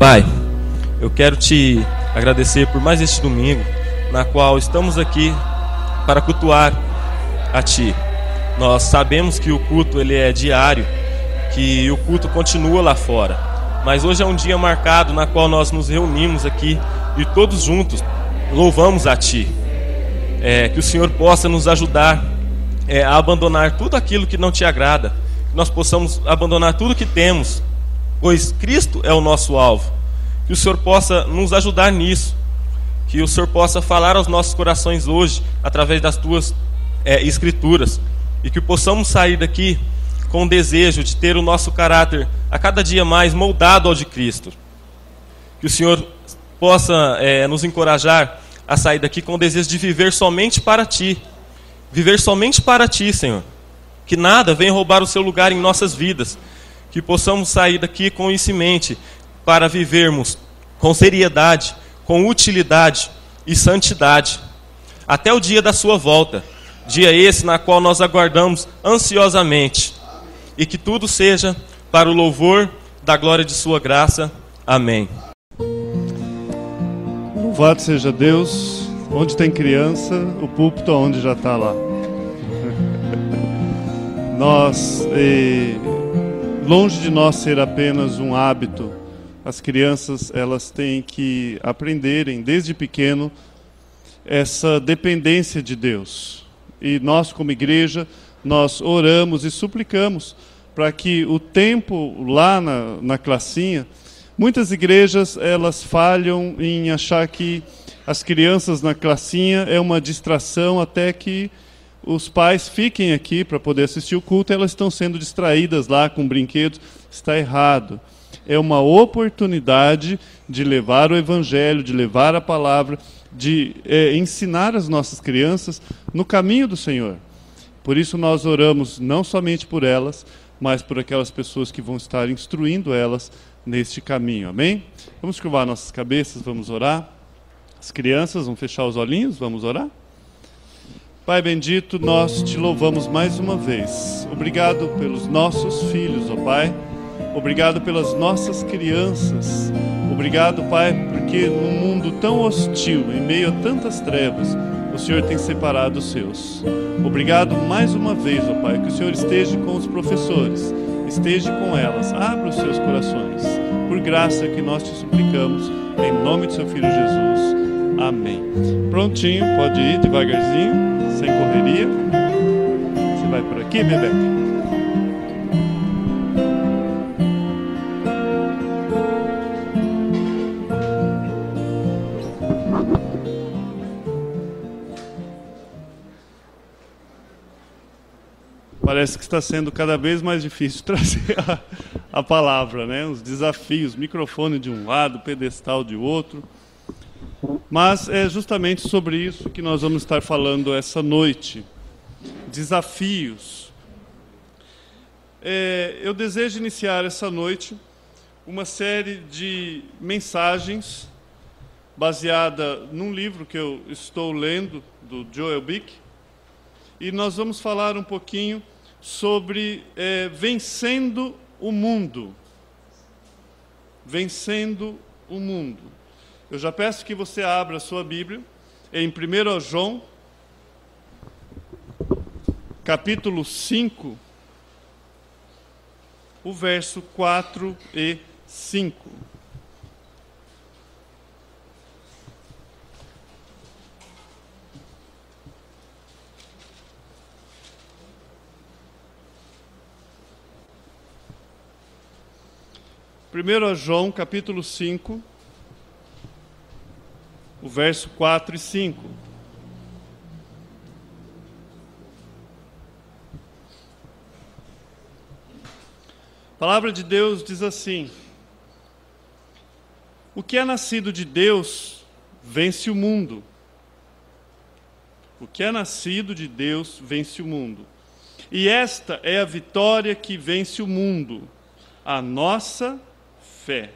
Pai, eu quero te agradecer por mais este domingo, na qual estamos aqui para cultuar a Ti. Nós sabemos que o culto ele é diário, que o culto continua lá fora, mas hoje é um dia marcado na qual nós nos reunimos aqui e todos juntos louvamos a Ti. Que o Senhor possa nos ajudar a abandonar tudo aquilo que não Te agrada, que nós possamos abandonar tudo que temos, pois Cristo é o nosso alvo. Que o Senhor possa nos ajudar nisso, que o Senhor possa falar aos nossos corações hoje, através das Tuas Escrituras, e que possamos sair daqui com o desejo de ter o nosso caráter a cada dia mais moldado ao de Cristo. Que o Senhor possa nos encorajar a sair daqui com o desejo de viver somente para Ti. Viver somente para Ti, Senhor. Que nada venha roubar o Seu lugar em nossas vidas. Que possamos sair daqui com isso em mente, para vivermos com seriedade, com utilidade e santidade, até o dia da Sua volta. Dia esse na qual nós aguardamos ansiosamente. E que tudo seja para o louvor da glória de Sua graça. Amém. Louvado seja Deus. Onde tem criança, o púlpito onde já está lá. Longe de nós ser apenas um hábito, as crianças elas têm que aprenderem desde pequeno essa dependência de Deus. E nós, como igreja, nós oramos e suplicamos para que o tempo lá na classinha, muitas igrejas elas falham em achar que as crianças na classinha é uma distração até que os pais fiquem aqui para poder assistir o culto, elas estão sendo distraídas lá com brinquedos. Está errado. É uma oportunidade de levar o Evangelho, de levar a palavra, de ensinar as nossas crianças no caminho do Senhor. Por isso nós oramos não somente por elas, mas por aquelas pessoas que vão estar instruindo elas neste caminho. Amém? Vamos curvar nossas cabeças, vamos orar. As crianças vão fechar os olhinhos, vamos orar? Pai bendito, nós Te louvamos mais uma vez. Obrigado pelos nossos filhos, ó Pai. Obrigado pelas nossas crianças. Obrigado, Pai, porque num mundo tão hostil, em meio a tantas trevas, o Senhor tem separado os seus. Obrigado mais uma vez, ó Pai, que o Senhor esteja com os professores, esteja com elas, abra os seus corações. Por graça que nós Te suplicamos, em nome de Seu Filho Jesus. Amém. Prontinho, pode ir devagarzinho. Sem correria. Você vai por aqui, bebê? Parece que está sendo cada vez mais difícil trazer a palavra, né? Os desafios, microfone de um lado, pedestal de outro. Mas é justamente sobre isso que nós vamos estar falando essa noite. Desafios. Eu desejo iniciar essa noite uma série de mensagens baseada num livro que eu estou lendo, do Joel Bick. E nós vamos falar um pouquinho sobre vencendo o mundo. Vencendo o mundo. Eu já peço que você abra a sua Bíblia em 1 João, capítulo 5, o verso 4 e 5. Primeiro João, capítulo 5, o verso 4 e 5. A palavra de Deus diz assim: o que é nascido de Deus vence o mundo. O que é nascido de Deus vence o mundo. E esta é a vitória que vence o mundo, a nossa fé.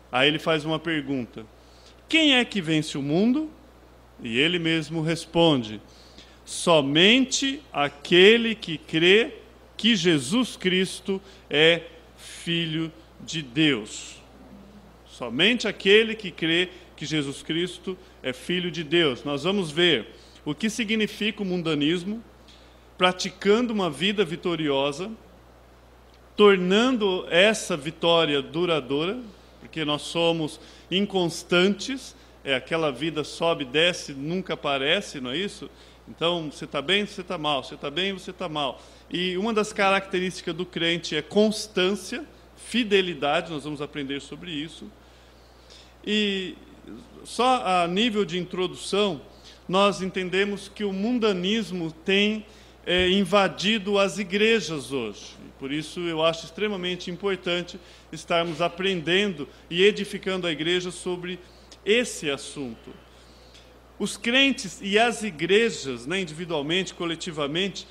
Aí ele faz uma pergunta: quem é que vence o mundo? E ele mesmo responde: somente aquele que crê que Jesus Cristo é Filho de Deus. Somente aquele que crê que Jesus Cristo é Filho de Deus. Nós vamos ver o que significa o mundanismo, praticando uma vida vitoriosa, tornando essa vitória duradoura, porque nós somos inconstantes, aquela vida sobe, desce, nunca aparece, não é isso? Então, você está bem, você está mal, você está bem, você está mal. E uma das características do crente é constância, fidelidade, nós vamos aprender sobre isso. E só a nível de introdução, nós entendemos que o mundanismo tem invadido as igrejas hoje. Por isso eu acho extremamente importante estarmos aprendendo e edificando a igreja sobre esse assunto. Os crentes e as igrejas, individualmente, coletivamente,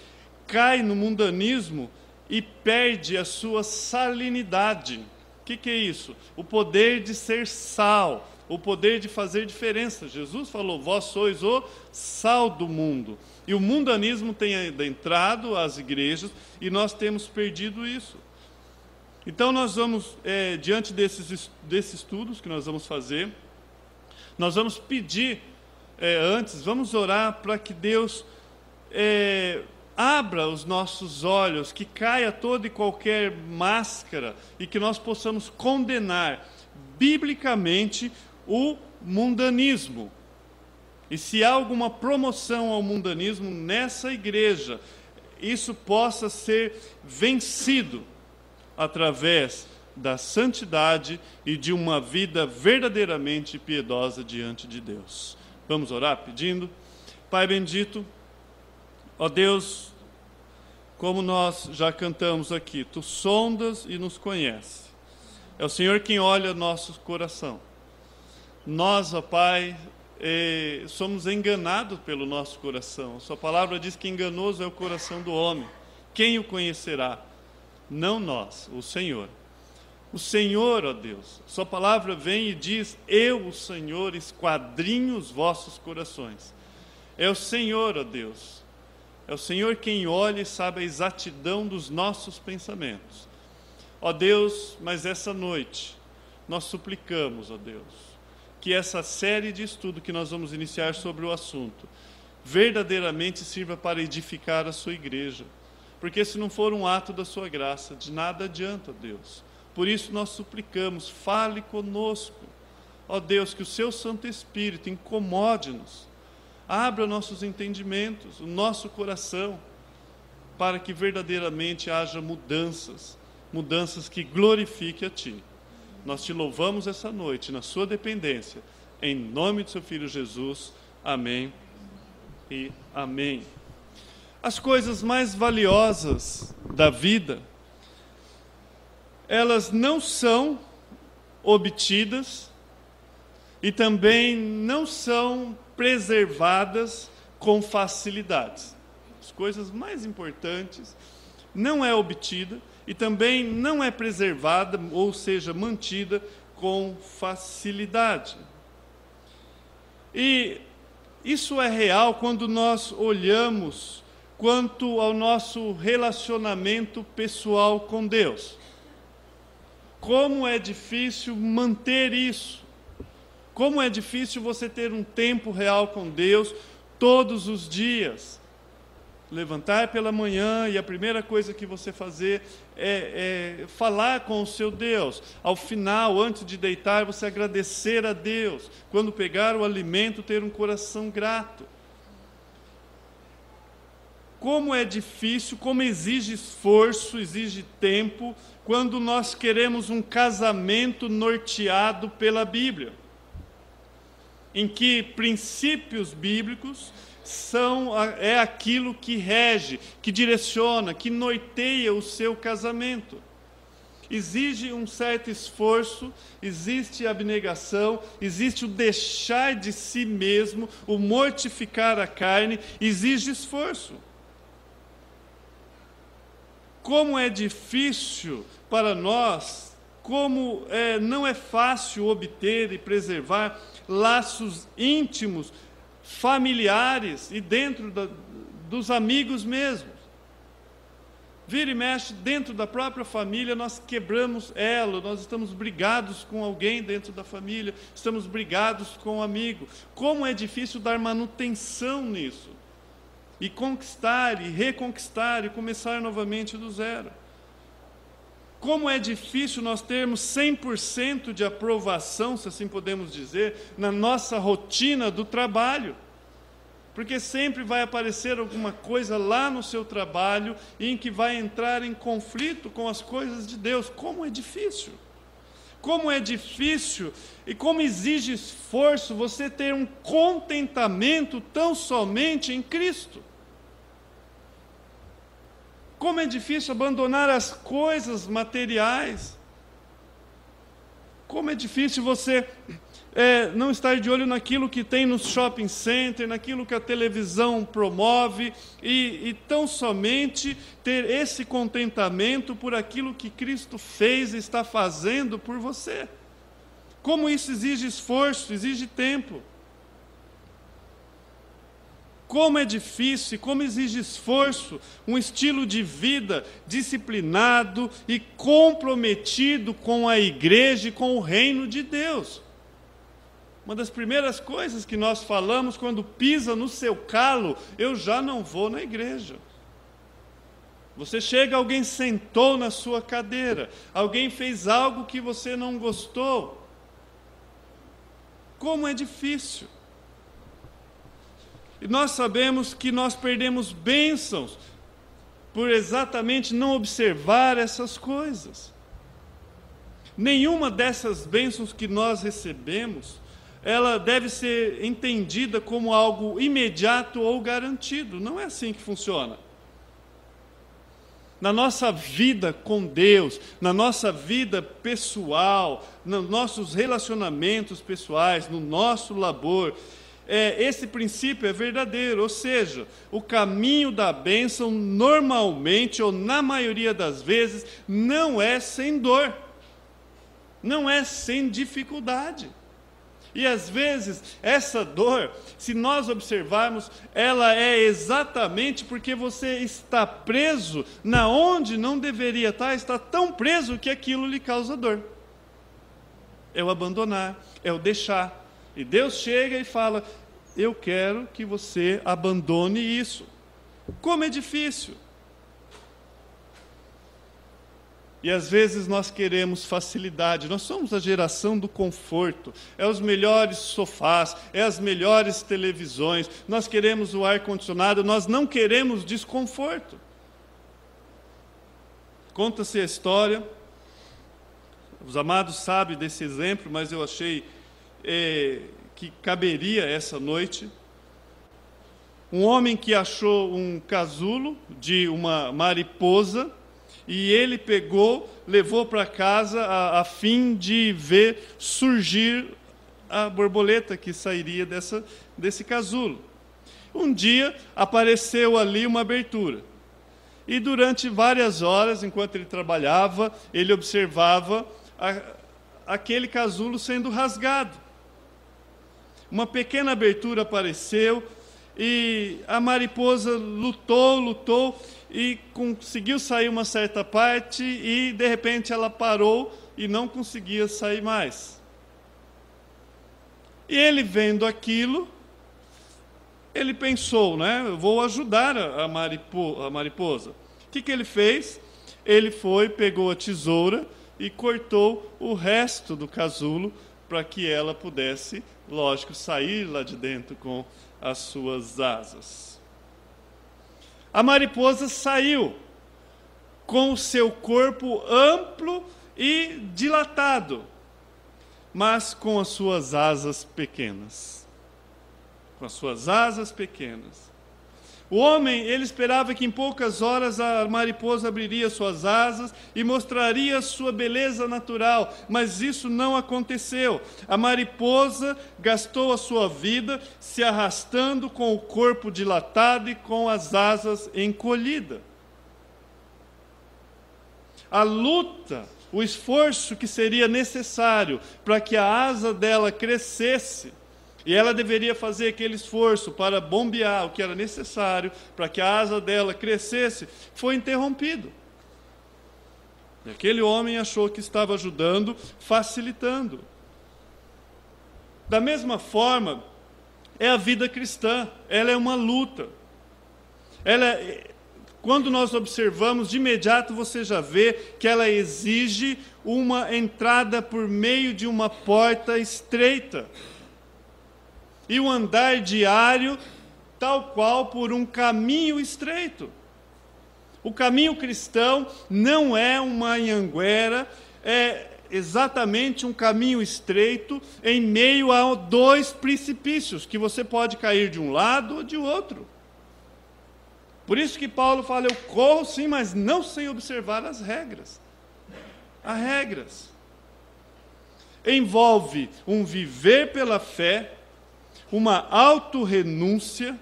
caem no mundanismo e perde a sua salinidade. O que é isso? O poder de ser sal, o poder de fazer diferença. Jesus falou, vós sois o sal do mundo. E o mundanismo tem adentrado às igrejas e nós temos perdido isso. Então nós vamos, diante desses estudos que nós vamos fazer, nós vamos pedir, antes, vamos orar para que Deus abra os nossos olhos, que caia toda e qualquer máscara e que nós possamos condenar biblicamente o mundanismo. E se há alguma promoção ao mundanismo nessa igreja, isso possa ser vencido através da santidade e de uma vida verdadeiramente piedosa diante de Deus. Vamos orar pedindo? Pai bendito, ó Deus, como nós já cantamos aqui, Tu sondas e nos conheces. É o Senhor quem olha nosso coração. Nós, ó Pai, somos enganados pelo nosso coração. Sua palavra diz que enganoso é o coração do homem. Quem o conhecerá? Não nós, o Senhor. O Senhor, ó Deus, sua palavra vem e diz, eu, o Senhor, esquadrinho os vossos corações. É o Senhor, ó Deus. É o Senhor quem olha e sabe a exatidão dos nossos pensamentos. Ó Deus, mas essa noite nós suplicamos, ó Deus, que essa série de estudo que nós vamos iniciar sobre o assunto verdadeiramente sirva para edificar a sua igreja. Porque se não for um ato da sua graça, de nada adianta, Deus. Por isso nós suplicamos, fale conosco. Ó Deus, que o seu Santo Espírito incomode-nos, abra nossos entendimentos, o nosso coração, para que verdadeiramente haja mudanças que glorifiquem a Ti. Nós Te louvamos essa noite, na Sua dependência, em nome de Seu Filho Jesus. Amém e amém. As coisas mais valiosas da vida, elas não são obtidas e também não são preservadas com facilidades. As coisas mais importantes não é obtida e também não é preservada, ou seja, mantida com facilidade. E isso é real quando nós olhamos quanto ao nosso relacionamento pessoal com Deus. Como é difícil manter isso. Como é difícil você ter um tempo real com Deus todos os dias. Levantar pela manhã e a primeira coisa que você fazer é falar com o seu Deus. Ao final, antes de deitar, você agradecer a Deus. Quando pegar o alimento, ter um coração grato. Como é difícil, como exige esforço, exige tempo, quando nós queremos um casamento norteado pela Bíblia, em que princípios bíblicos é aquilo que rege, que direciona, que norteia o seu casamento. Exige um certo esforço, existe abnegação, existe o deixar de si mesmo, o mortificar a carne, exige esforço. Como é difícil para nós, como não é fácil obter e preservar laços íntimos, familiares e dentro dos amigos mesmos. Vira e mexe, dentro da própria família, nós quebramos elo, nós estamos brigados com alguém dentro da família, estamos brigados com um amigo. Como é difícil dar manutenção nisso, e conquistar, e reconquistar, e começar novamente do zero. Como é difícil nós termos 100% de aprovação, se assim podemos dizer, na nossa rotina do trabalho. Porque sempre vai aparecer alguma coisa lá no seu trabalho em que vai entrar em conflito com as coisas de Deus. Como é difícil! Como é difícil e como exige esforço você ter um contentamento tão somente em Cristo. Como é difícil abandonar as coisas materiais. Como é difícil você não estar de olho naquilo que tem no shopping center, naquilo que a televisão promove, e tão somente ter esse contentamento por aquilo que Cristo fez e está fazendo por você. Como isso exige esforço, exige tempo. Como é difícil e como exige esforço um estilo de vida disciplinado e comprometido com a igreja e com o reino de Deus. Uma das primeiras coisas que nós falamos quando pisa no seu calo, eu já não vou na igreja. Você chega, alguém sentou na sua cadeira, alguém fez algo que você não gostou. Como é difícil. E nós sabemos que nós perdemos bênçãos por exatamente não observar essas coisas. Nenhuma dessas bênçãos que nós recebemos, ela deve ser entendida como algo imediato ou garantido. Não é assim que funciona. Na nossa vida com Deus, na nossa vida pessoal, nos nossos relacionamentos pessoais, no nosso labor, esse princípio é verdadeiro, ou seja, o caminho da bênção normalmente, ou na maioria das vezes, não é sem dor, não é sem dificuldade. E às vezes, essa dor, se nós observarmos, ela é exatamente porque você está preso na onde não deveria estar, está tão preso que aquilo lhe causa dor. É o abandonar, é o deixar. E Deus chega e fala, eu quero que você abandone isso. Como é difícil. E às vezes nós queremos facilidade, nós somos a geração do conforto, é os melhores sofás, é as melhores televisões, nós queremos o ar-condicionado, nós não queremos desconforto. Conta-se a história, os amados sabem desse exemplo, mas eu achei que caberia essa noite. Um homem que achou um casulo de uma mariposa, e ele pegou, levou para casa a fim de ver surgir a borboleta que sairia desse casulo. Um dia apareceu ali uma abertura. E durante várias horas, enquanto ele trabalhava, ele observava aquele casulo sendo rasgado. Uma pequena abertura apareceu e a mariposa lutou e conseguiu sair uma certa parte e de repente ela parou e não conseguia sair mais. E ele vendo aquilo, ele pensou, eu vou ajudar a mariposa. O que ele fez? Ele pegou a tesoura e cortou o resto do casulo para que ela pudesse, lógico, sair lá de dentro com as suas asas. A mariposa saiu com o seu corpo amplo e dilatado, mas com as suas asas pequenas. Com as suas asas pequenas. O homem, ele esperava que em poucas horas a mariposa abriria suas asas e mostraria sua beleza natural, mas isso não aconteceu. A mariposa gastou a sua vida se arrastando com o corpo dilatado e com as asas encolhidas. A luta, o esforço que seria necessário para que a asa dela crescesse, E ela deveria fazer aquele esforço para bombear o que era necessário para que a asa dela crescesse, foi interrompido. E aquele homem achou que estava ajudando, facilitando. Da mesma forma, é a vida cristã, ela é uma luta. Quando nós observamos, de imediato você já vê que ela exige uma entrada por meio de uma porta estreita. E um andar diário, tal qual por um caminho estreito. O caminho cristão não é uma anhanguera, é exatamente um caminho estreito em meio a dois precipícios, que você pode cair de um lado ou de outro. Por isso que Paulo fala, eu corro sim, mas não sem observar as regras. Há regras. Envolve um viver pela fé, uma autorrenúncia,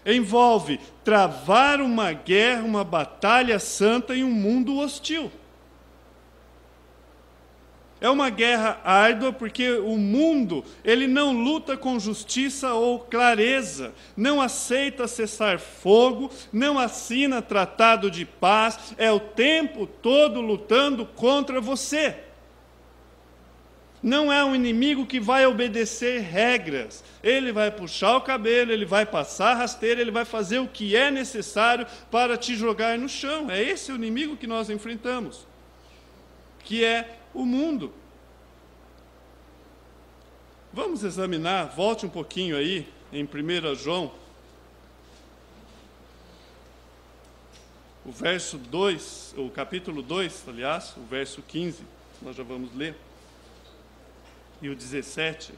envolve travar uma guerra, uma batalha santa em um mundo hostil. É uma guerra árdua porque o mundo, ele não luta com justiça ou clareza, não aceita cessar fogo, não assina tratado de paz, é o tempo todo lutando contra você. Não é um inimigo que vai obedecer regras. Ele vai puxar o cabelo, ele vai passar a rasteira, ele vai fazer o que é necessário para te jogar no chão. É esse o inimigo que nós enfrentamos, que é o mundo. Vamos examinar, volte um pouquinho aí, em 1 João, o verso 2, o capítulo 2, aliás, o verso 15, nós já vamos ler. E o 17.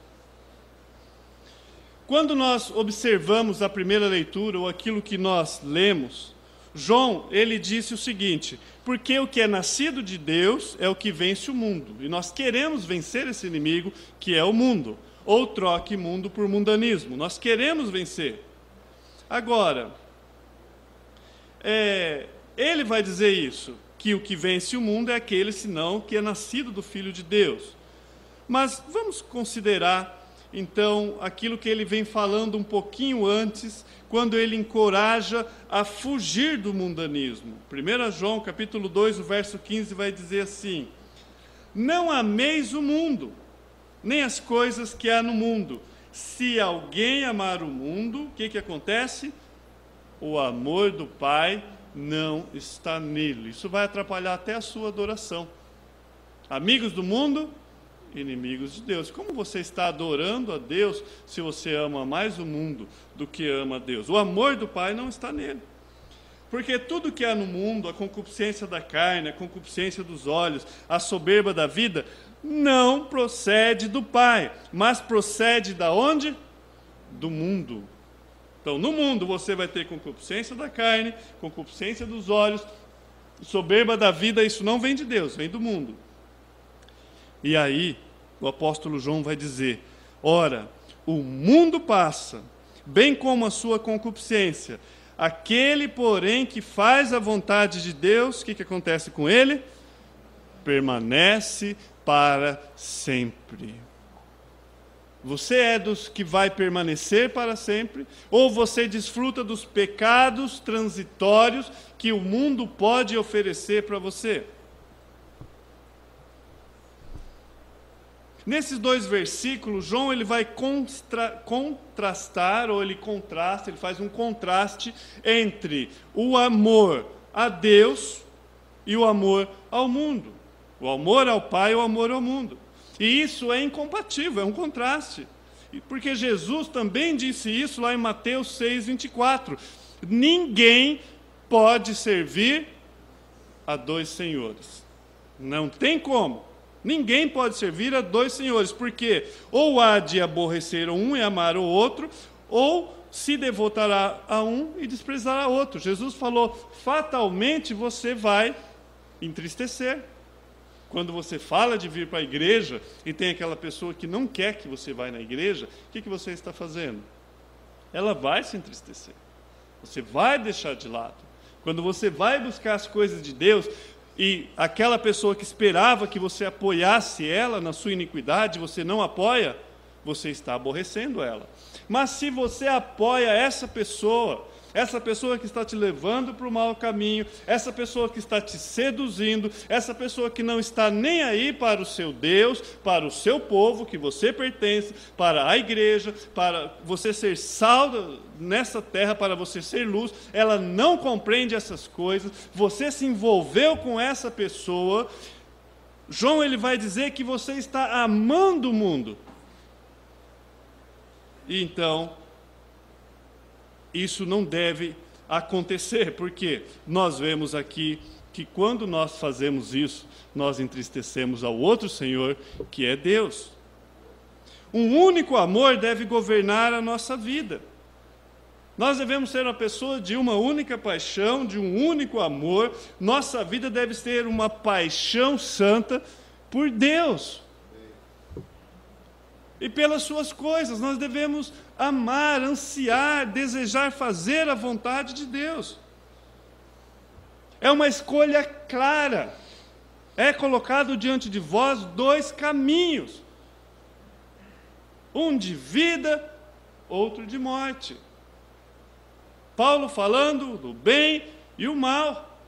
Quando nós observamos a primeira leitura, ou aquilo que nós lemos, João, ele disse o seguinte, porque o que é nascido de Deus é o que vence o mundo, e nós queremos vencer esse inimigo, que é o mundo, ou troque mundo por mundanismo, nós queremos vencer. Agora, ele vai dizer isso, que o que vence o mundo é aquele, senão, que é nascido do Filho de Deus. Mas vamos considerar, então, aquilo que ele vem falando um pouquinho antes, quando ele encoraja a fugir do mundanismo. 1 João, capítulo 2, o verso 15, vai dizer assim, não ameis o mundo, nem as coisas que há no mundo. Se alguém amar o mundo, o que acontece? O amor do Pai não está nele. Isso vai atrapalhar até a sua adoração. Amigos do mundo, inimigos de Deus. Como você está adorando a Deus se você ama mais o mundo do que ama a Deus? O amor do Pai não está nele. Porque tudo que há no mundo, a concupiscência da carne, a concupiscência dos olhos, a soberba da vida, não procede do Pai, mas procede da onde? Do mundo. Então, no mundo você vai ter concupiscência da carne, concupiscência dos olhos, soberba da vida, isso não vem de Deus, vem do mundo. E aí, o apóstolo João vai dizer, ora, o mundo passa, bem como a sua concupiscência. Aquele, porém, que faz a vontade de Deus, o que acontece com ele? Permanece para sempre. Você é dos que vai permanecer para sempre? Ou você desfruta dos pecados transitórios que o mundo pode oferecer para você? Nesses dois versículos, João ele vai contrastar, ou ele contrasta, ele faz um contraste entre o amor a Deus e o amor ao mundo. O amor ao Pai e o amor ao mundo. E isso é incompatível, é um contraste. Porque Jesus também disse isso lá em Mateus 6, 24. Ninguém pode servir a dois senhores. Não tem como. Ninguém pode servir a dois senhores, porque ou há de aborrecer um e amar o outro, ou se devotará a um e desprezará outro. Jesus falou, fatalmente você vai entristecer. Quando você fala de vir para a igreja e tem aquela pessoa que não quer que você vá na igreja, o que você está fazendo? Ela vai se entristecer. Você vai deixar de lado. Quando você vai buscar as coisas de Deus, e aquela pessoa que esperava que você apoiasse ela na sua iniquidade, você não apoia, você está aborrecendo ela. Mas se você apoia essa pessoa que está te levando para o mau caminho, essa pessoa que está te seduzindo, essa pessoa que não está nem aí para o seu Deus, para o seu povo que você pertence, para a igreja, para você ser sal nessa terra, para você ser luz, ela não compreende essas coisas, você se envolveu com essa pessoa, João ele vai dizer que você está amando o mundo. E então, isso não deve acontecer, porque nós vemos aqui que quando nós fazemos isso, nós entristecemos ao outro Senhor, que é Deus. Um único amor deve governar a nossa vida. Nós devemos ser uma pessoa de uma única paixão, de um único amor. Nossa vida deve ser uma paixão santa por Deus e pelas suas coisas. Nós devemos amar, ansiar, desejar fazer a vontade de Deus. É uma escolha clara. É colocado diante de vós 2 caminhos. Um de vida, outro de morte. Paulo falando do bem e o mal.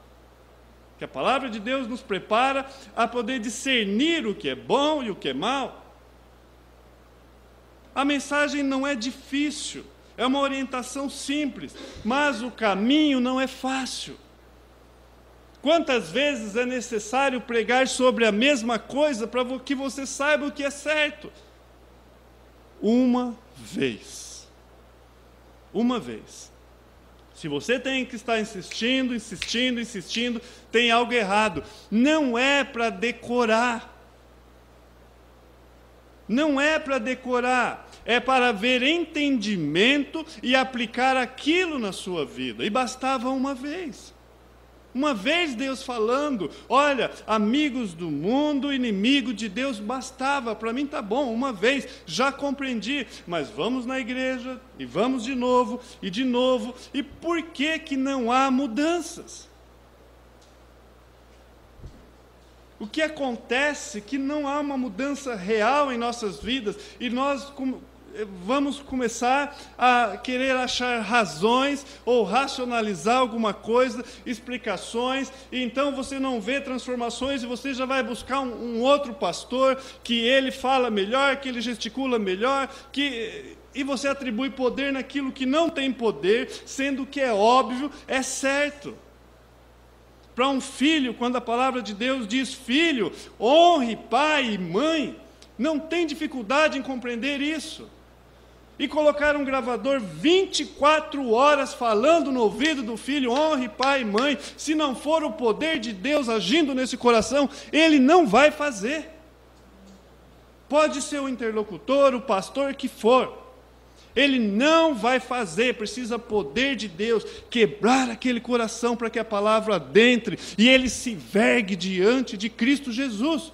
Que a palavra de Deus nos prepara a poder discernir o que é bom e o que é mal. A mensagem não é difícil, é uma orientação simples, mas o caminho não é fácil. Quantas vezes é necessário pregar sobre a mesma coisa para que você saiba o que é certo? Uma vez. Uma vez. Se você tem que estar insistindo, tem algo errado. Não é para decorar. Não é para decorar, é para ver entendimento e aplicar aquilo na sua vida. E bastava uma vez. Uma vez Deus falando, olha, amigos do mundo, inimigo de Deus, bastava, para mim está bom, uma vez, já compreendi, mas vamos na igreja, e vamos de novo, e por que não há mudanças? O que acontece é que não há uma mudança real em nossas vidas, e nós vamos começar a querer achar razões ou racionalizar alguma coisa, explicações, e então você não vê transformações e você já vai buscar um outro pastor que ele fala melhor, que ele gesticula melhor, e você atribui poder naquilo que não tem poder, sendo que é óbvio, é certo. Para um filho, quando a palavra de Deus diz, filho, honre pai e mãe, não tem dificuldade em compreender isso. E colocar um gravador 24 horas falando no ouvido do filho, honre pai e mãe, se não for o poder de Deus agindo nesse coração, ele não vai fazer. Pode ser o interlocutor, o pastor que for. Ele não vai fazer, precisa poder de Deus, quebrar aquele coração para que a palavra adentre e ele se vergue diante de Cristo Jesus.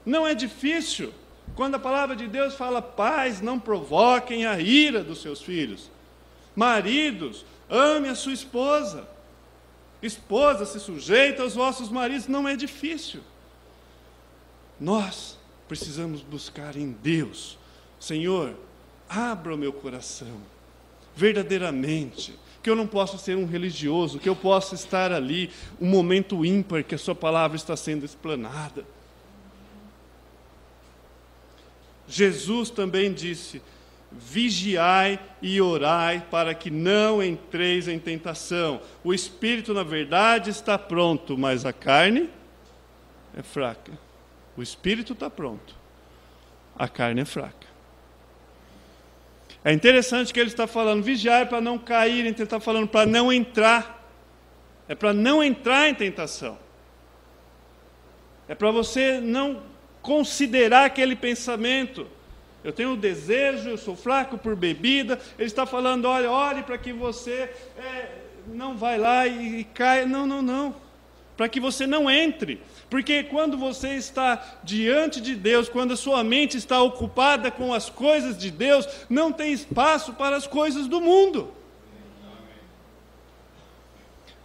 Não é difícil, quando a palavra de Deus fala, pais, não provoquem a ira dos seus filhos. Maridos, ame a sua esposa. Esposa, se sujeita aos vossos maridos, não é difícil. Nós precisamos buscar em Deus. Senhor, abra o meu coração, verdadeiramente, que eu não possa ser um religioso, que eu possa estar ali, um momento ímpar, que a sua palavra está sendo explanada. Jesus também disse, vigiai e orai para que não entreis em tentação. O espírito, na verdade, está pronto, mas a carne é fraca. O espírito está pronto, a carne é fraca. É interessante que ele está falando, vigiar para não cair, ele está falando para não entrar. É para não entrar em tentação. É para você não considerar aquele pensamento. Eu tenho um desejo, eu sou fraco por bebida. Ele está falando, olha, ore para que você não vai lá e caia. Não. Para que você não entre. Porque quando você está diante de Deus, quando a sua mente está ocupada com as coisas de Deus, não tem espaço para as coisas do mundo.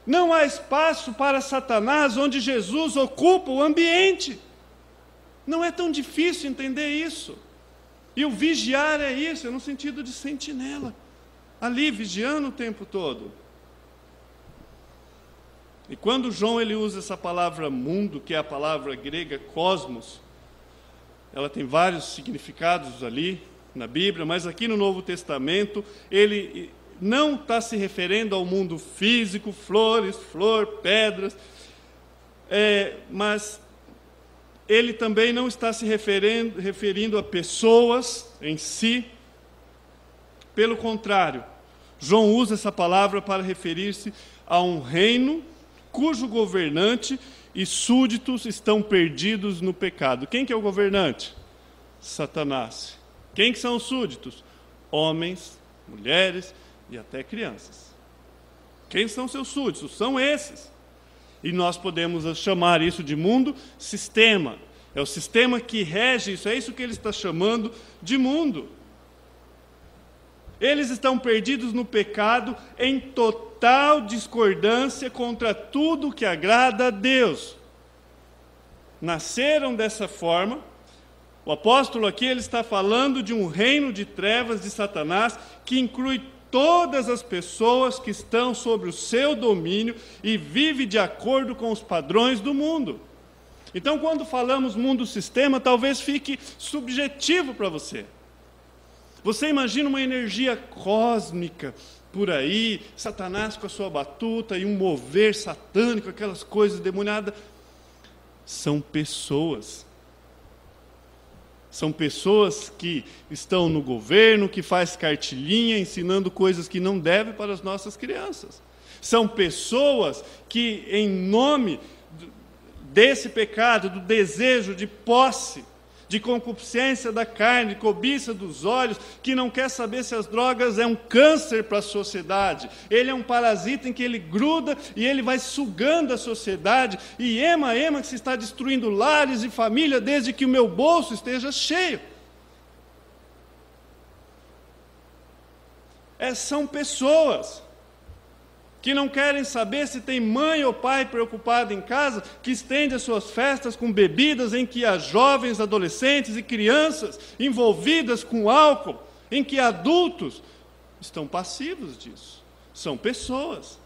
Não há espaço para Satanás, onde Jesus ocupa o ambiente. Não é tão difícil entender isso. E o vigiar é isso, é no sentido de sentinela. Ali, vigiando o tempo todo. E quando João ele usa essa palavra mundo, que é a palavra grega cosmos, ela tem vários significados ali na Bíblia, mas aqui no Novo Testamento, ele não está se referindo ao mundo físico, flores, pedras, mas ele também não está se referindo a pessoas em si. Pelo contrário, João usa essa palavra para referir-se a um reino cujo governante e súditos estão perdidos no pecado. Quem que é o governante? Satanás. Quem que são os súditos? Homens, mulheres e até crianças. Quem são seus súditos? São esses. E nós podemos chamar isso de mundo sistema. É o sistema que rege isso, é isso que ele está chamando de mundo. Eles estão perdidos no pecado em total discordância contra tudo que agrada a Deus. Nasceram dessa forma. O apóstolo aqui ele está falando de um reino de trevas de Satanás que inclui todas as pessoas que estão sob o seu domínio e vive de acordo com os padrões do mundo. Então, quando falamos mundo-sistema, talvez fique subjetivo para você. Você imagina uma energia cósmica por aí, Satanás com a sua batuta e um mover satânico, aquelas coisas demoniadas. São pessoas. São pessoas que estão no governo, que faz cartilhinha, ensinando coisas que não devem para as nossas crianças. São pessoas que, em nome desse pecado, do desejo de posse, de concupiscência da carne, de cobiça dos olhos, que não quer saber se as drogas é um câncer para a sociedade. Ele é um parasita em que ele gruda e ele vai sugando a sociedade, e ema que se está destruindo lares e família desde que o meu bolso esteja cheio. São pessoas que não querem saber se tem mãe ou pai preocupado em casa, que estende as suas festas com bebidas em que há jovens, adolescentes e crianças envolvidas com álcool, em que adultos estão passivos disso. São pessoas.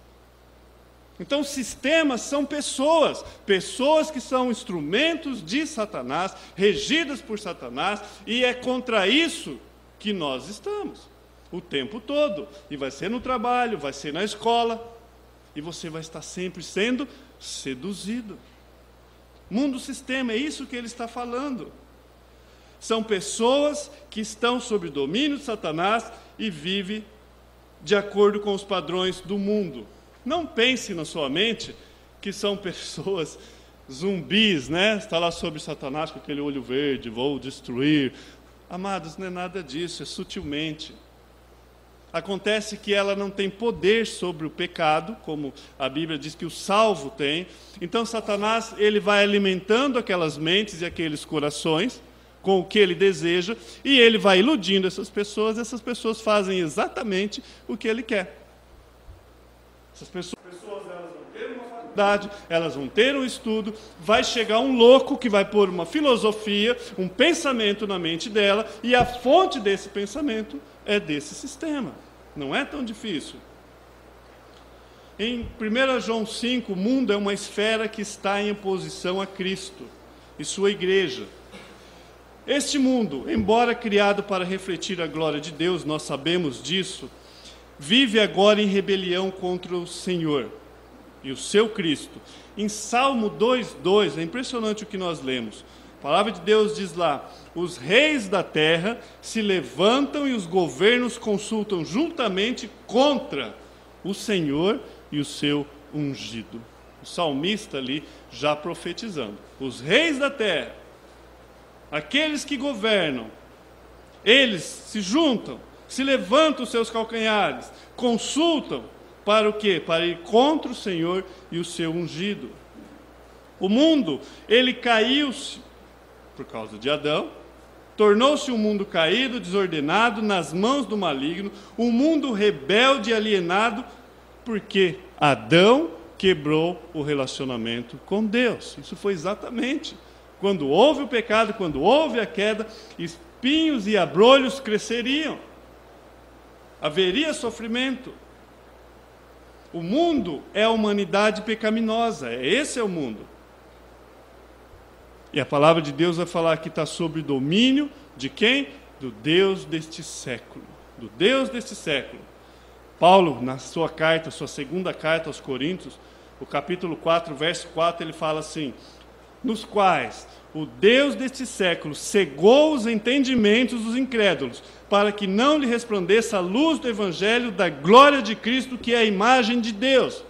Então, sistemas são pessoas, pessoas que são instrumentos de Satanás, regidas por Satanás, e é contra isso que nós estamos. O tempo todo. E vai ser no trabalho, vai ser na escola. E você vai estar sempre sendo seduzido. Mundo-sistema, é isso que ele está falando. São pessoas que estão sob o domínio de Satanás e vivem de acordo com os padrões do mundo. Não pense na sua mente que são pessoas zumbis, né? Está lá sobre Satanás com aquele olho verde, vou destruir. Amados, não é nada disso, é sutilmente. Acontece que ela não tem poder sobre o pecado, como a Bíblia diz que o salvo tem. Então Satanás ele vai alimentando aquelas mentes e aqueles corações com o que ele deseja, e ele vai iludindo essas pessoas fazem exatamente o que ele quer. Essas pessoas elas vão ter uma faculdade, elas vão ter um estudo, vai chegar um louco que vai pôr uma filosofia, um pensamento na mente dela, e a fonte desse pensamento é desse sistema. Não é tão difícil. Em 1 João 5, o mundo é uma esfera que está em oposição a Cristo e sua igreja. Este mundo, embora criado para refletir a glória de Deus, nós sabemos disso, vive agora em rebelião contra o Senhor e o seu Cristo. Em Salmo 2:2, é impressionante o que nós lemos. A palavra de Deus diz lá: os reis da terra se levantam e os governos consultam juntamente contra o Senhor e o seu ungido. O salmista ali já profetizando. Os reis da terra, aqueles que governam, eles se juntam, se levantam os seus calcanhares, consultam para o quê? Para ir contra o Senhor e o seu ungido. O mundo, ele caiu-se por causa de Adão, tornou-se um mundo caído, desordenado, nas mãos do maligno, um mundo rebelde e alienado, porque Adão quebrou o relacionamento com Deus. Isso foi exatamente Quando houve o pecado, quando houve a queda, espinhos e abrolhos cresceriam. Haveria sofrimento. O mundo é a humanidade pecaminosa, esse é o mundo. E a palavra de Deus vai falar que está sob o domínio de quem? Do Deus deste século. Do Deus deste século. Paulo, na sua carta, sua segunda carta aos Coríntios, o capítulo 4, verso 4, ele fala assim: nos quais o Deus deste século cegou os entendimentos dos incrédulos, para que não lhe resplandeça a luz do evangelho da glória de Cristo, que é a imagem de Deus.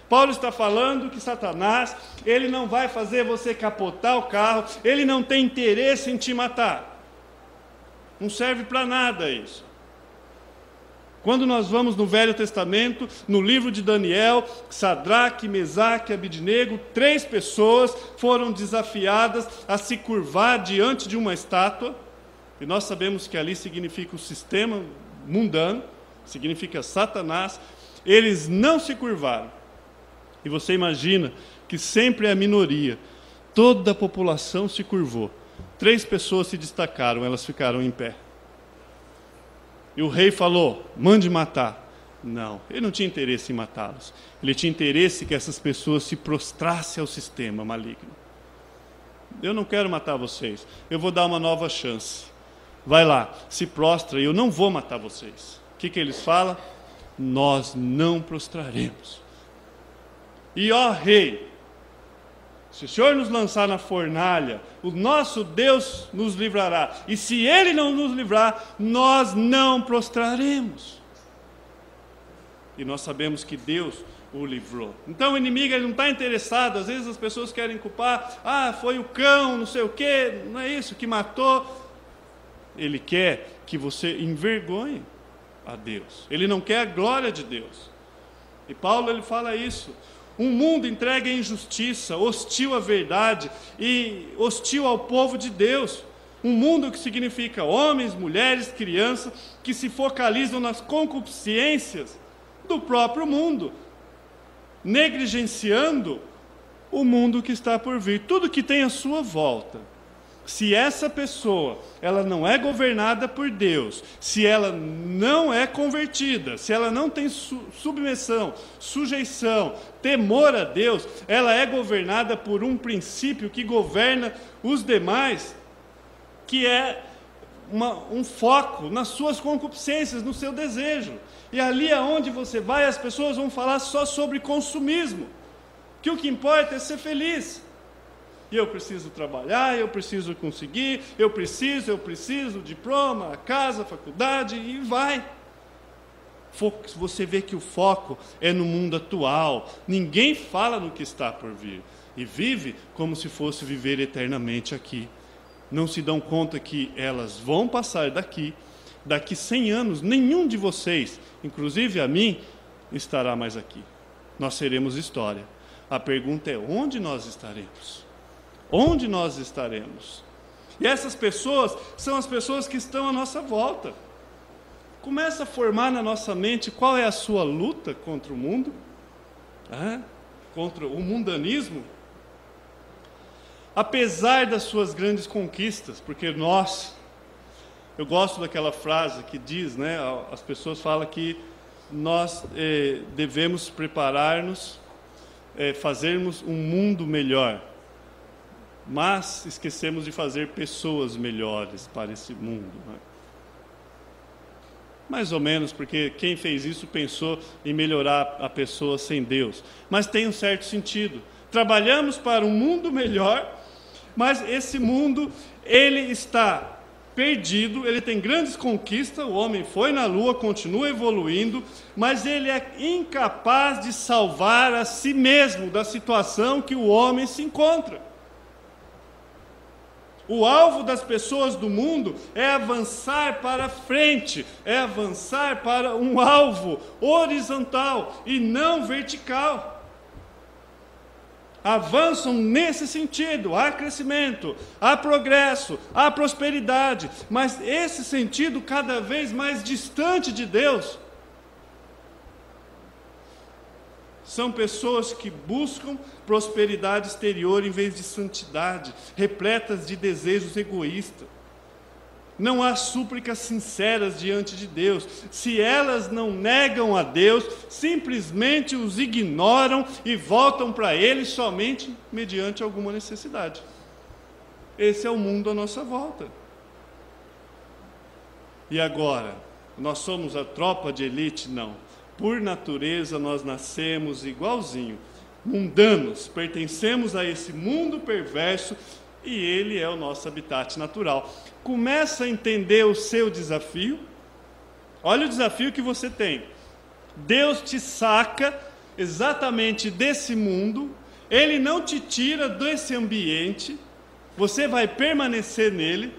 Paulo está falando que Satanás, ele não vai fazer você capotar o carro, ele não tem interesse em te matar. Não serve para nada isso. Quando nós vamos no Velho Testamento, no livro de Daniel, Sadraque, Mesaque e Abidnego, 3 pessoas foram desafiadas a se curvar diante de uma estátua, e nós sabemos que ali significa o sistema mundano, significa Satanás. Eles não se curvaram. E você imagina que sempre é a minoria. Toda a população se curvou. 3 pessoas se destacaram, elas ficaram em pé. E o rei falou: mande matar. Não, ele não tinha interesse em matá-los. Ele tinha interesse que essas pessoas se prostrassem ao sistema maligno. Eu não quero matar vocês, eu vou dar uma nova chance. Vai lá, se prostra e eu não vou matar vocês. O que eles falam? Nós não prostraremos. E ó rei, se o Senhor nos lançar na fornalha, o nosso Deus nos livrará. E se Ele não nos livrar, nós não prostraremos. E nós sabemos que Deus o livrou. Então o inimigo ele não está interessado. Às vezes as pessoas querem culpar. Foi o cão, não sei o quê. Não é isso que matou. Ele quer que você envergonhe a Deus. Ele não quer a glória de Deus. E Paulo ele fala isso. Um mundo entregue à injustiça, hostil à verdade e hostil ao povo de Deus. Um mundo que significa homens, mulheres, crianças, que se focalizam nas concupiscências do próprio mundo, negligenciando o mundo que está por vir, tudo que tem à sua volta. Se essa pessoa, ela não é governada por Deus, se ela não é convertida, se ela não tem submissão, sujeição, temor a Deus, ela é governada por um princípio que governa os demais, que é um foco nas suas concupiscências, no seu desejo. E ali aonde você vai, as pessoas vão falar só sobre consumismo, que o que importa é ser feliz. E eu preciso trabalhar, eu preciso conseguir, eu preciso, diploma, casa, faculdade, e vai. Você vê que o foco é no mundo atual. Ninguém fala no que está por vir. E vive como se fosse viver eternamente aqui. Não se dão conta que elas vão passar daqui 100 anos, nenhum de vocês, inclusive a mim, estará mais aqui. Nós seremos história. A pergunta é: onde nós estaremos? Onde nós estaremos? E essas pessoas são as pessoas que estão à nossa volta. Começa a formar na nossa mente qual é a sua luta contra o mundo, contra o mundanismo. Apesar das suas grandes conquistas, porque eu gosto daquela frase que diz, as pessoas falam que nós devemos preparar-nos, fazermos um mundo melhor. Mas esquecemos de fazer pessoas melhores para esse mundo. Mais ou menos, porque quem fez isso pensou em melhorar a pessoa sem Deus. Mas tem um certo sentido. Trabalhamos para um mundo melhor, mas esse mundo, ele está perdido, ele tem grandes conquistas, o homem foi na lua, continua evoluindo, mas ele é incapaz de salvar a si mesmo da situação que o homem se encontra. O alvo das pessoas do mundo é avançar para frente, é avançar para um alvo horizontal e não vertical. Avançam nesse sentido, há crescimento, há progresso, há prosperidade, mas esse sentido cada vez mais distante de Deus. São pessoas que buscam prosperidade exterior em vez de santidade, repletas de desejos egoístas. Não há súplicas sinceras diante de Deus. Se elas não negam a Deus, simplesmente os ignoram e voltam para Ele somente mediante alguma necessidade. Esse é o mundo à nossa volta. E agora, nós somos a tropa de elite? Não. Por natureza nós nascemos igualzinho, mundanos, pertencemos a esse mundo perverso e ele é o nosso habitat natural. Começa a entender o seu desafio. Olha o desafio que você tem. Deus te saca exatamente desse mundo, Ele não te tira desse ambiente, você vai permanecer nele,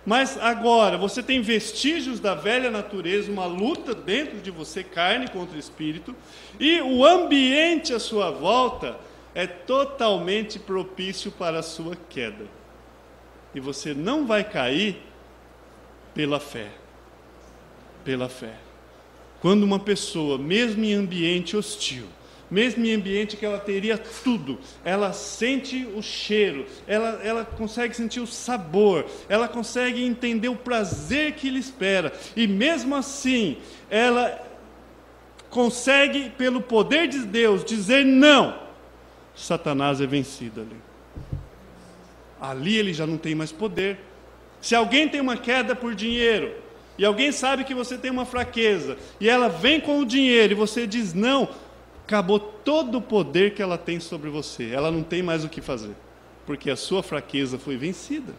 mas agora você tem vestígios da velha natureza, uma luta dentro de você, carne contra espírito, e o ambiente à sua volta é totalmente propício para a sua queda. E você não vai cair pela fé. Pela fé. Quando uma pessoa, mesmo em ambiente hostil, mesmo em ambiente que ela teria tudo, ela sente o cheiro, ela consegue sentir o sabor, ela consegue entender o prazer que lhe espera, e mesmo assim, ela consegue, pelo poder de Deus, dizer não, Satanás é vencido ali. Ali ele já não tem mais poder. Se alguém tem uma queda por dinheiro, e alguém sabe que você tem uma fraqueza, e ela vem com o dinheiro, e você diz não, acabou todo o poder que ela tem sobre você. Ela não tem mais o que fazer, porque a sua fraqueza foi vencida.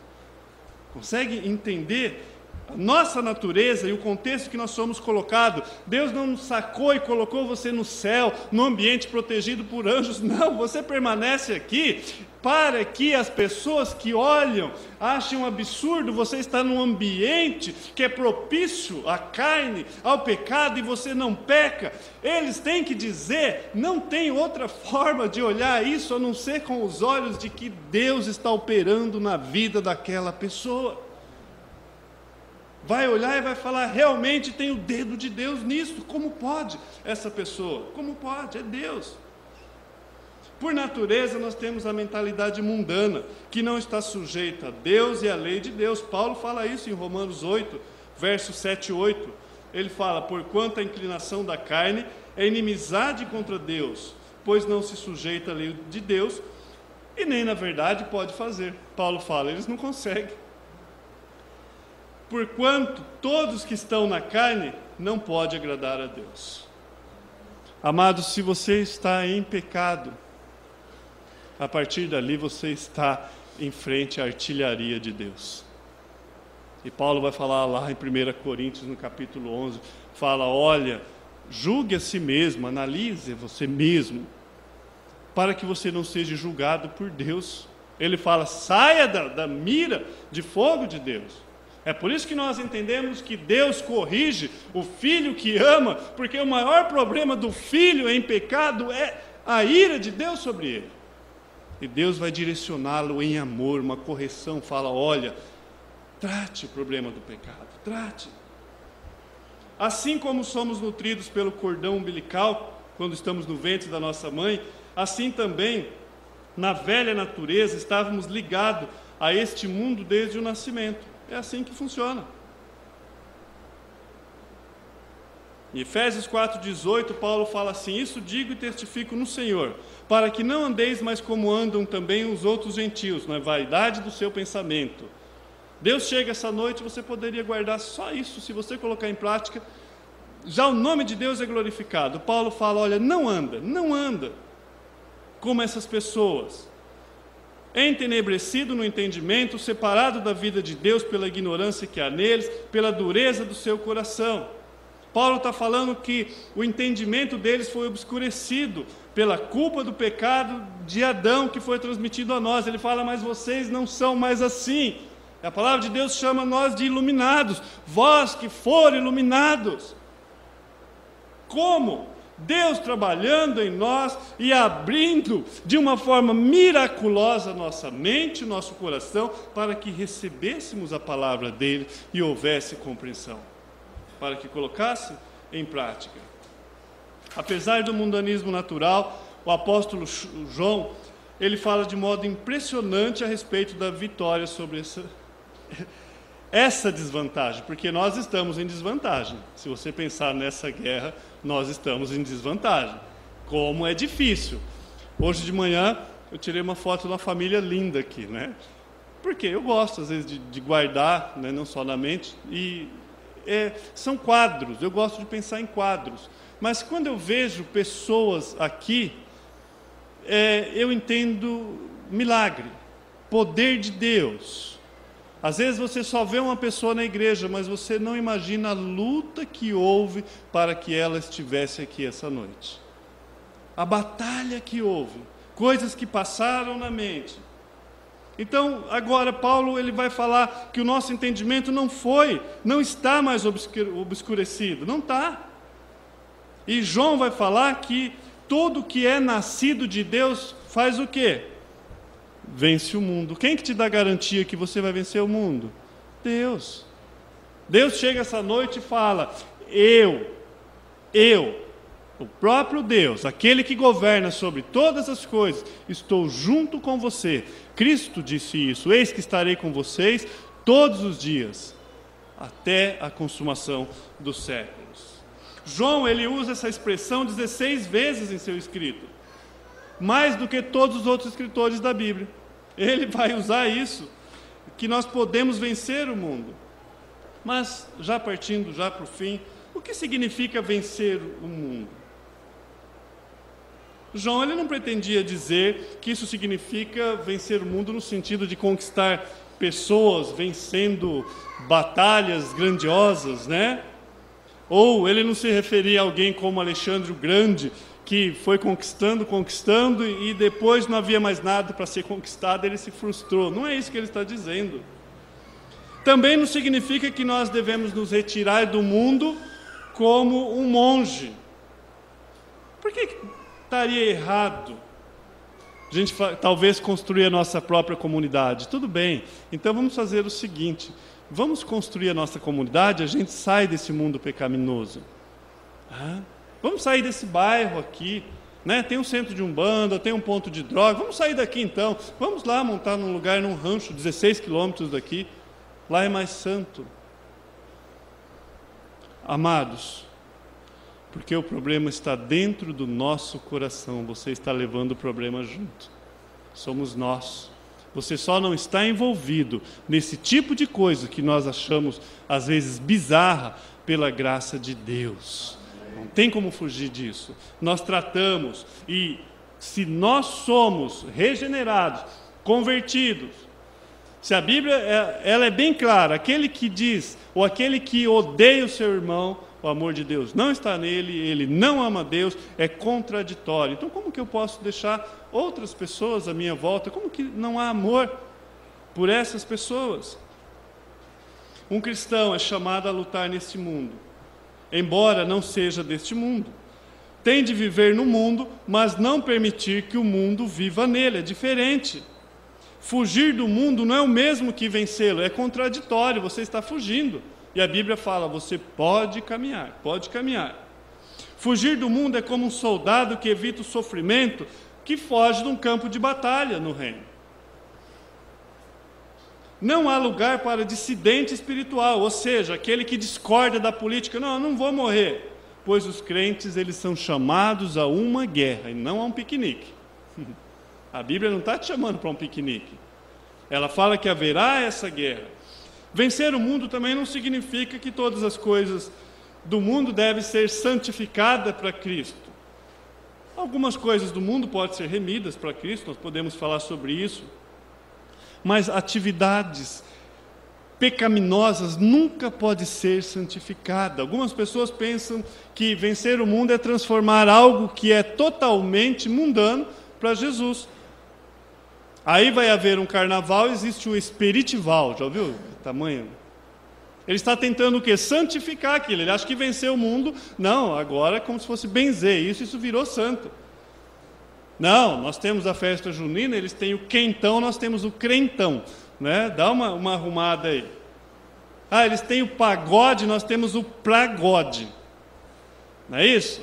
Consegue entender a nossa natureza e o contexto que nós somos colocados? Deus não nos sacou e colocou você no céu, num ambiente protegido por anjos. Não, você permanece aqui para que as pessoas que olham achem um absurdo você estar num ambiente que é propício à carne, ao pecado, e você não peca. Eles têm que dizer, não tem outra forma de olhar isso a não ser com os olhos de que Deus está operando na vida daquela pessoa. Vai olhar e vai falar, realmente tem o dedo de Deus nisso. Como pode essa pessoa? Como pode? É Deus. Por natureza, nós temos a mentalidade mundana, que não está sujeita a Deus e à lei de Deus. Paulo fala isso em Romanos 8, versos 7 e 8. Ele fala, porquanto a inclinação da carne é inimizade contra Deus, pois não se sujeita à lei de Deus, e nem na verdade pode fazer. Paulo fala, eles não conseguem. Porquanto todos que estão na carne não podem agradar a Deus. Amados, se você está em pecado, a partir dali você está em frente à artilharia de Deus. E Paulo vai falar lá em 1 Coríntios, no capítulo 11, fala, olha, julgue a si mesmo, analise você mesmo, para que você não seja julgado por Deus. Ele fala, saia da mira de fogo de Deus. É por isso que nós entendemos que Deus corrige o filho que ama, porque o maior problema do filho em pecado é a ira de Deus sobre ele. E Deus vai direcioná-lo em amor, uma correção, fala, olha, trate o problema do pecado, trate. Assim como somos nutridos pelo cordão umbilical, quando estamos no ventre da nossa mãe, assim também, na velha natureza, estávamos ligados a este mundo desde o nascimento. É assim que funciona. Em Efésios 4,18, Paulo fala assim, isso digo e testifico no Senhor, para que não andeis mais como andam também os outros gentios, na vaidade do seu pensamento. Deus chega essa noite, você poderia guardar só isso, se você colocar em prática, já o nome de Deus é glorificado. Paulo fala, olha, não anda como essas pessoas, entenebrecido no entendimento, separado da vida de Deus pela ignorância que há neles, pela dureza do seu coração. Paulo está falando que o entendimento deles foi obscurecido pela culpa do pecado de Adão que foi transmitido a nós. Ele fala, mas vocês não são mais assim. A palavra de Deus chama nós de iluminados, vós que foram iluminados. Como? Deus trabalhando em nós e abrindo de uma forma miraculosa nossa mente, nosso coração, para que recebêssemos a palavra dele e houvesse compreensão, para que colocasse em prática. Apesar do mundanismo natural, o apóstolo João, ele fala de modo impressionante a respeito da vitória sobre essa desvantagem, porque nós estamos em desvantagem. Se você pensar nessa guerra, nós estamos em desvantagem. Como é difícil. Hoje de manhã eu tirei uma foto de uma família linda aqui, né? Porque eu gosto às vezes de guardar, né, não só na mente, e são quadros, eu gosto de pensar em quadros. Mas quando eu vejo pessoas aqui, eu entendo milagre, poder de Deus. Às vezes você só vê uma pessoa na igreja, mas você não imagina a luta que houve para que ela estivesse aqui essa noite. A batalha que houve, coisas que passaram na mente. Então, agora Paulo ele vai falar que o nosso entendimento não está mais obscurecido, não está. E João vai falar que todo que é nascido de Deus faz o quê? Vence o mundo. Quem que te dá garantia que você vai vencer o mundo? Deus. Deus chega essa noite e fala: o próprio Deus, aquele que governa sobre todas as coisas, estou junto com você. Cristo disse isso: eis que estarei com vocês todos os dias, até a consumação dos séculos. João, ele usa essa expressão 16 vezes em seu escrito, mais do que todos os outros escritores da Bíblia. Ele vai usar isso, que nós podemos vencer o mundo. Mas, já partindo para o fim, o que significa vencer o mundo? João ele não pretendia dizer que isso significa vencer o mundo no sentido de conquistar pessoas, vencendo batalhas grandiosas, né? Ou ele não se referia a alguém como Alexandre o Grande, que foi conquistando, e depois não havia mais nada para ser conquistado, ele se frustrou. Não é isso que ele está dizendo. Também não significa que nós devemos nos retirar do mundo como um monge. Por que estaria errado a gente talvez construir a nossa própria comunidade? Tudo bem, então vamos fazer o seguinte: vamos construir a nossa comunidade, a gente sai desse mundo pecaminoso. Vamos sair desse bairro aqui, né? Tem um centro de umbanda, tem um ponto de droga, vamos sair daqui então, vamos lá montar num lugar, num rancho, 16 quilômetros daqui, lá é mais santo. Amados, porque o problema está dentro do nosso coração, você está levando o problema junto, somos nós. Você só não está envolvido nesse tipo de coisa que nós achamos, às vezes, bizarra, pela graça de Deus. Não tem como fugir disso. Nós tratamos, e se nós somos regenerados, convertidos, se a Bíblia ela é bem clara, aquele que diz, ou aquele que odeia o seu irmão, o amor de Deus não está nele, ele não ama Deus, é contraditório. Então como que eu posso deixar outras pessoas à minha volta? Como que não há amor por essas pessoas? Um cristão é chamado a lutar neste mundo, embora não seja deste mundo. Tem de viver no mundo, mas não permitir que o mundo viva nele, é diferente. Fugir do mundo não é o mesmo que vencê-lo, é contraditório, você está fugindo. E a Bíblia fala, você pode caminhar, pode caminhar. Fugir do mundo é como um soldado que evita o sofrimento, que foge de um campo de batalha no reino. Não há lugar para dissidente espiritual, ou seja, aquele que discorda da política. Não, eu não vou morrer. Pois os crentes, eles são chamados a uma guerra e não a um piquenique. A Bíblia não está te chamando para um piquenique. Ela fala que haverá essa guerra. Vencer o mundo também não significa que todas as coisas do mundo devem ser santificadas para Cristo. Algumas coisas do mundo podem ser remidas para Cristo, nós podemos falar sobre isso. Mas atividades pecaminosas nunca podem ser santificadas. Algumas pessoas pensam que vencer o mundo é transformar algo que é totalmente mundano para Jesus. Aí vai haver um carnaval, existe o espiritival, já ouviu o tamanho? Ele está tentando o quê? Santificar aquilo, ele acha que venceu o mundo. Não, agora é como se fosse benzer isso virou santo. Não, nós temos a festa junina, eles têm o quentão, nós temos o crentão, né? Dá uma arrumada aí. Eles têm o pagode, nós temos o pragode. Não é isso?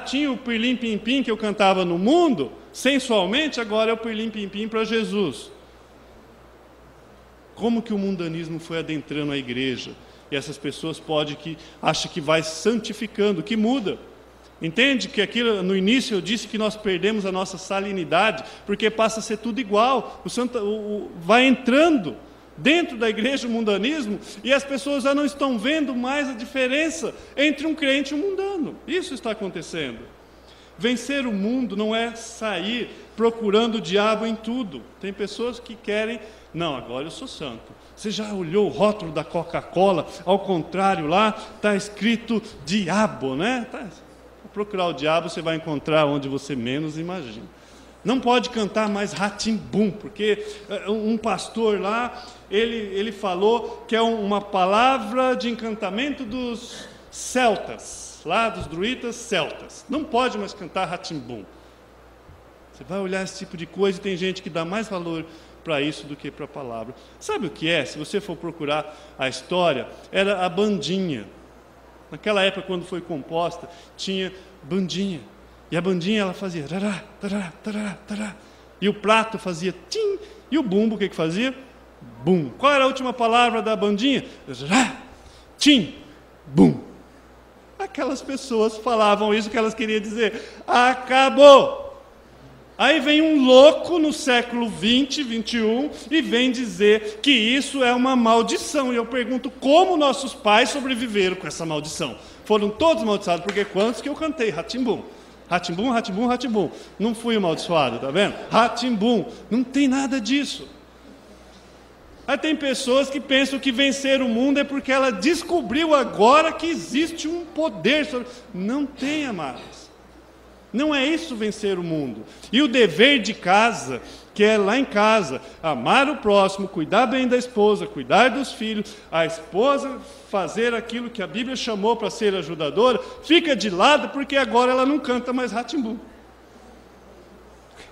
Tinha o Pirlim Pim Pim que eu cantava no mundo, sensualmente, agora é o Pirlim Pim Pim para Jesus. Como que o mundanismo foi adentrando a igreja? E essas pessoas acham que vai santificando, que muda. Entende que aquilo, no início eu disse que nós perdemos a nossa salinidade, porque passa a ser tudo igual. Vai entrando dentro da igreja o mundanismo, e as pessoas já não estão vendo mais a diferença entre um crente e um mundano. Isso está acontecendo. Vencer o mundo não é sair procurando o diabo em tudo. Tem pessoas que querem, não, agora eu sou santo. Você já olhou o rótulo da Coca-Cola? Ao contrário, lá está escrito diabo, né? Vou procurar o diabo, você vai encontrar onde você menos imagina. Não pode cantar mais Rá-Tim-Bum, porque um pastor lá, ele falou que é uma palavra de encantamento dos celtas, lá dos druitas celtas. Não pode mais cantar Rá-Tim-Bum. Você vai olhar esse tipo de coisa e tem gente que dá mais valor para isso do que para a palavra. Sabe o que é? Se você for procurar a história, era a bandinha. Naquela época, quando foi composta, tinha bandinha. E a bandinha, ela fazia tará, tará, tará, tará. E o prato fazia tim. E o bumbo, o que fazia? Bum. Qual era a última palavra da bandinha? Tará, tim, bum. Aquelas pessoas falavam isso que elas queriam dizer. Acabou. Aí vem um louco no século 20, 21 e vem dizer que isso é uma maldição. E eu pergunto como nossos pais sobreviveram com essa maldição. Foram todos amaldiçoados, porque quantos que eu cantei? Rá-Tim-Bum. Rá-Tim-Bum, Rá-Tim-Bum, Rá-Tim-Bum. Não fui amaldiçoado, tá vendo? Rá-Tim-Bum. Não tem nada disso. Aí tem pessoas que pensam que vencer o mundo é porque ela descobriu agora que existe um poder sobre... Não tem, amados. Não é isso vencer o mundo. E o dever de casa, que é lá em casa, amar o próximo, cuidar bem da esposa, cuidar dos filhos, a esposa fazer aquilo que a Bíblia chamou para ser ajudadora, fica de lado porque agora ela não canta mais Rá-Tim-Bum.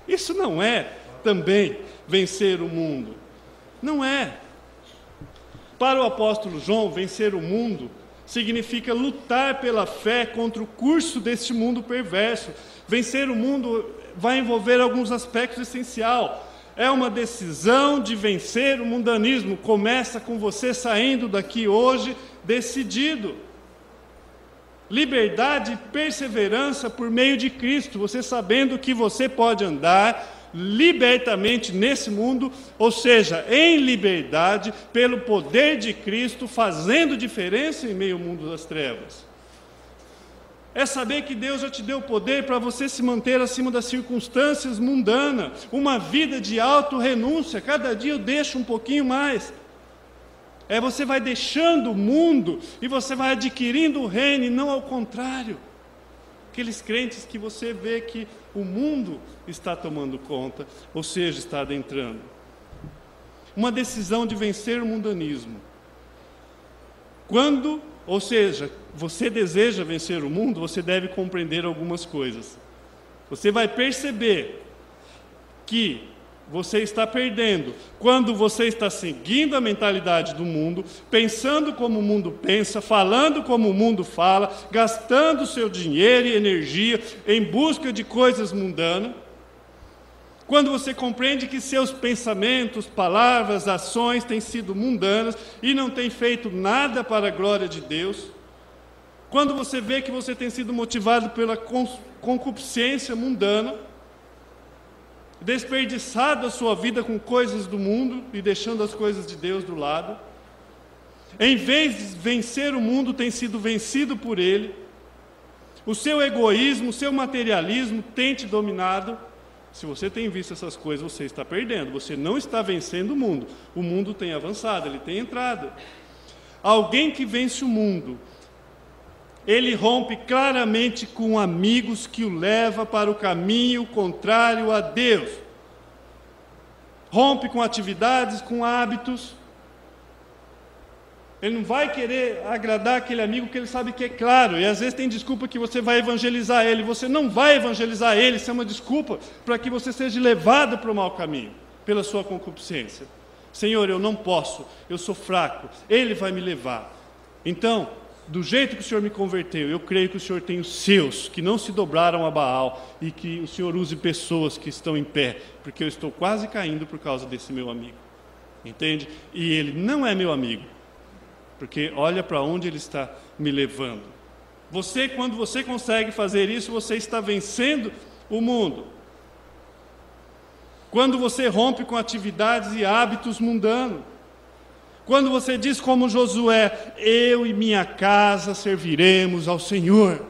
Isso não é também vencer o mundo. Não é. Para o apóstolo João, vencer o mundo significa lutar pela fé contra o curso deste mundo perverso. Vencer o mundo vai envolver alguns aspectos essenciais. É uma decisão de vencer o mundanismo. Começa com você saindo daqui hoje decidido. Liberdade e perseverança por meio de Cristo. Você sabendo que você pode andar libertamente nesse mundo, ou seja, em liberdade, pelo poder de Cristo, fazendo diferença em meio ao mundo das trevas. É saber que Deus já te deu poder para você se manter acima das circunstâncias mundanas, uma vida de auto-renúncia, cada dia eu deixo um pouquinho mais. Você vai deixando o mundo e você vai adquirindo o reino, e não ao contrário. Aqueles crentes que você vê que o mundo está tomando conta, ou seja, está adentrando. Uma decisão de vencer o mundanismo. Ou seja, você deseja vencer o mundo, você deve compreender algumas coisas. Você vai perceber que você está perdendo quando você está seguindo a mentalidade do mundo, pensando como o mundo pensa, falando como o mundo fala, gastando seu dinheiro e energia em busca de coisas mundanas. Quando você compreende que seus pensamentos, palavras, ações têm sido mundanas e não tem feito nada para a glória de Deus. Quando você vê que você tem sido motivado pela concupiscência mundana, desperdiçado a sua vida com coisas do mundo e deixando as coisas de Deus do lado. Em vez de vencer o mundo, tem sido vencido por ele. O seu egoísmo, o seu materialismo tem te dominado. Se você tem visto essas coisas, você está perdendo. Você não está vencendo o mundo. O mundo tem avançado, ele tem entrado. Alguém que vence o mundo, ele rompe claramente com amigos que o levam para o caminho contrário a Deus. Rompe com atividades, com hábitos. Ele não vai querer agradar aquele amigo que ele sabe que é claro. E às vezes tem desculpa que você vai evangelizar ele. Você não vai evangelizar ele, isso é uma desculpa para que você seja levado para o mau caminho, pela sua concupiscência. Senhor, eu não posso, eu sou fraco, ele vai me levar. Então, do jeito que o Senhor me converteu, eu creio que o Senhor tem os seus, que não se dobraram a Baal, e que o Senhor use pessoas que estão em pé, porque eu estou quase caindo por causa desse meu amigo. Entende? E ele não é meu amigo, porque olha para onde ele está me levando. Quando você consegue fazer isso, você está vencendo o mundo. Quando você rompe com atividades e hábitos mundanos. Quando você diz como Josué, eu e minha casa serviremos ao Senhor,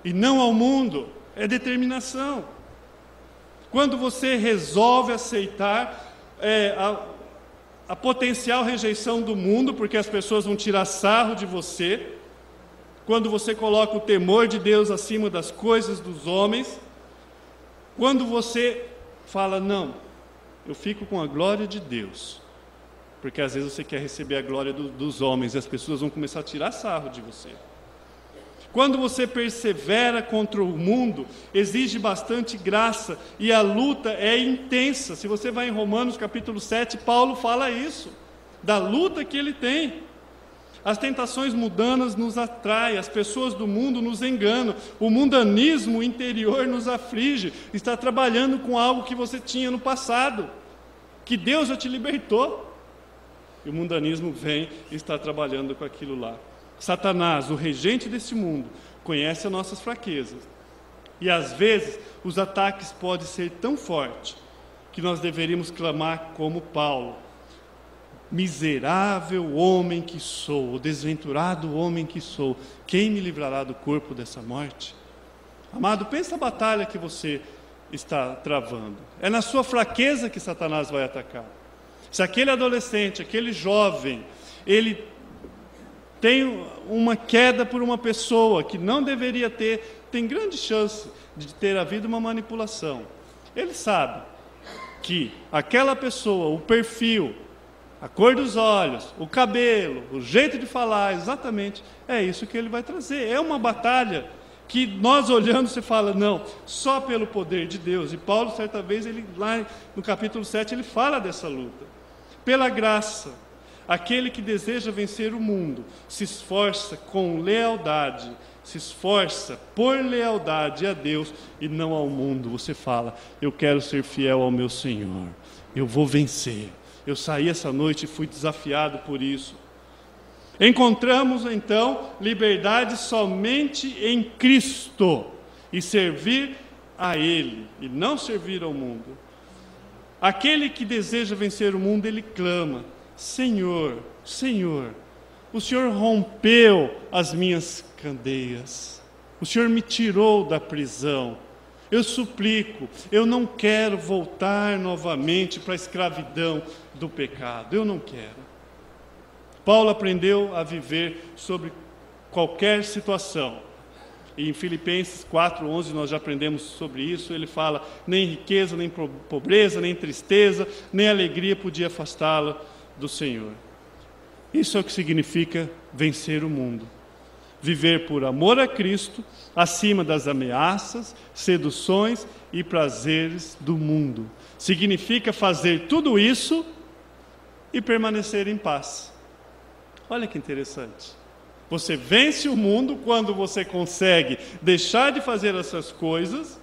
e não ao mundo, é determinação. Quando você resolve aceitar a potencial rejeição do mundo, porque as pessoas vão tirar sarro de você, quando você coloca o temor de Deus acima das coisas dos homens, quando você fala, não, eu fico com a glória de Deus, porque às vezes você quer receber a glória dos homens, e as pessoas vão começar a tirar sarro de você. Quando você persevera contra o mundo, exige bastante graça, e a luta é intensa. Se você vai em Romanos capítulo 7, Paulo fala isso, da luta que ele tem. As tentações mundanas nos atraem, as pessoas do mundo nos enganam, o mundanismo interior nos aflige, está trabalhando com algo que você tinha no passado, que Deus já te libertou. E o mundanismo vem e está trabalhando com aquilo lá. Satanás, o regente desse mundo, conhece as nossas fraquezas. E às vezes os ataques podem ser tão fortes que nós deveríamos clamar como Paulo: miserável homem que sou, o desventurado homem que sou, quem me livrará do corpo dessa morte? Amado, pensa a batalha que você está travando. É na sua fraqueza que Satanás vai atacar. Se aquele adolescente, aquele jovem, ele tem uma queda por uma pessoa que não deveria ter, tem grande chance de ter havido uma manipulação. Ele sabe que aquela pessoa, o perfil, a cor dos olhos, o cabelo, o jeito de falar, exatamente, é isso que ele vai trazer. É uma batalha que nós olhando, você fala, não, só pelo poder de Deus. E Paulo, certa vez, lá no capítulo 7, ele fala dessa luta. Pela graça, aquele que deseja vencer o mundo, se esforça com lealdade, se esforça por lealdade a Deus e não ao mundo. Você fala, eu quero ser fiel ao meu Senhor, eu vou vencer. Eu saí essa noite e fui desafiado por isso. Encontramos então liberdade somente em Cristo e servir a Ele e não servir ao mundo. Aquele que deseja vencer o mundo, ele clama, Senhor, Senhor, o Senhor rompeu as minhas candeias, o Senhor me tirou da prisão. Eu suplico, eu não quero voltar novamente para a escravidão do pecado, eu não quero. Paulo aprendeu a viver sobre qualquer situação. E em Filipenses 4:11 nós já aprendemos sobre isso. Ele fala, nem riqueza, nem pobreza, nem tristeza, nem alegria podia afastá-lo do Senhor. Isso é o que significa vencer o mundo. Viver por amor a Cristo, acima das ameaças, seduções e prazeres do mundo. Significa fazer tudo isso e permanecer em paz. Olha que interessante. Você vence o mundo quando você consegue deixar de fazer essas coisas.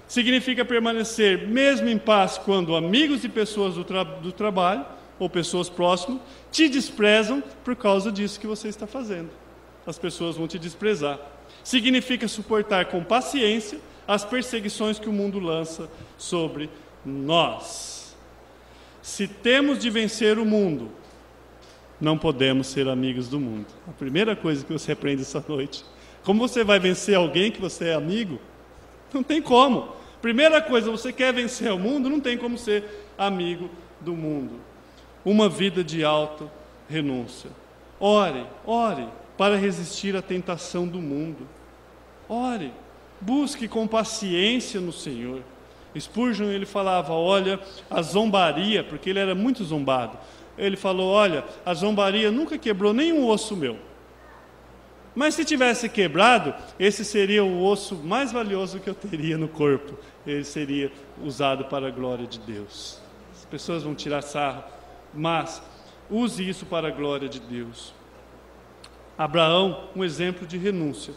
Significa permanecer mesmo em paz quando amigos e pessoas do trabalho, ou pessoas próximas, te desprezam por causa disso que você está fazendo. As pessoas vão te desprezar. Significa suportar com paciência as perseguições que o mundo lança sobre nós. Se temos de vencer o mundo, não podemos ser amigos do mundo. A primeira coisa que você aprende essa noite. Como você vai vencer alguém que você é amigo? Não tem como. Primeira coisa, você quer vencer o mundo, não tem como ser amigo do mundo. Uma vida de alta renúncia. Ore para resistir à tentação do mundo. Ore, busque com paciência no Senhor. Spurgeon, ele falava, olha, a zombaria, porque ele era muito zombado. Ele falou, olha, a zombaria nunca quebrou nenhum osso meu. Mas se tivesse quebrado, esse seria o osso mais valioso que eu teria no corpo. Ele seria usado para a glória de Deus. As pessoas vão tirar sarro, mas use isso para a glória de Deus. Abraão, um exemplo de renúncia.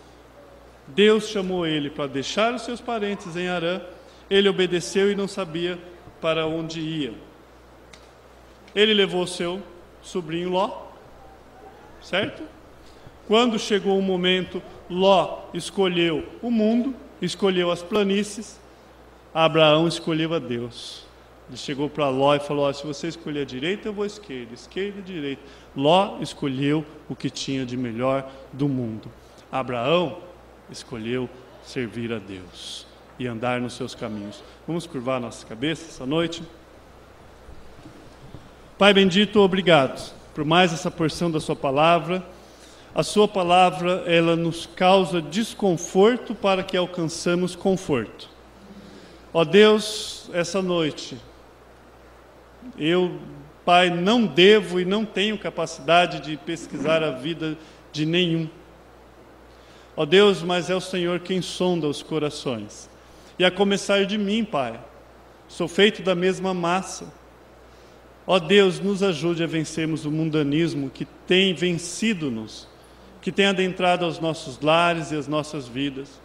Deus chamou ele para deixar os seus parentes em Harã. Ele obedeceu e não sabia para onde ia. Ele levou seu sobrinho Ló, certo? Quando chegou o momento, Ló escolheu o mundo, escolheu as planícies. Abraão escolheu a Deus. Ele chegou para Ló e falou: se você escolher a direita, eu vou à esquerda, esquerda e direita. Ló escolheu o que tinha de melhor do mundo. Abraão escolheu servir a Deus e andar nos seus caminhos. Vamos curvar nossa cabeça essa noite? Pai bendito, obrigado por mais essa porção da sua palavra. A sua palavra, ela nos causa desconforto para que alcançamos conforto. Ó Deus, essa noite, eu, Pai, não devo e não tenho capacidade de pesquisar a vida de nenhum. Ó Deus, mas é o Senhor quem sonda os corações. E a começar de mim, Pai, sou feito da mesma massa. Ó Deus, nos ajude a vencermos o mundanismo que tem vencido-nos, que tem adentrado aos nossos lares e às nossas vidas.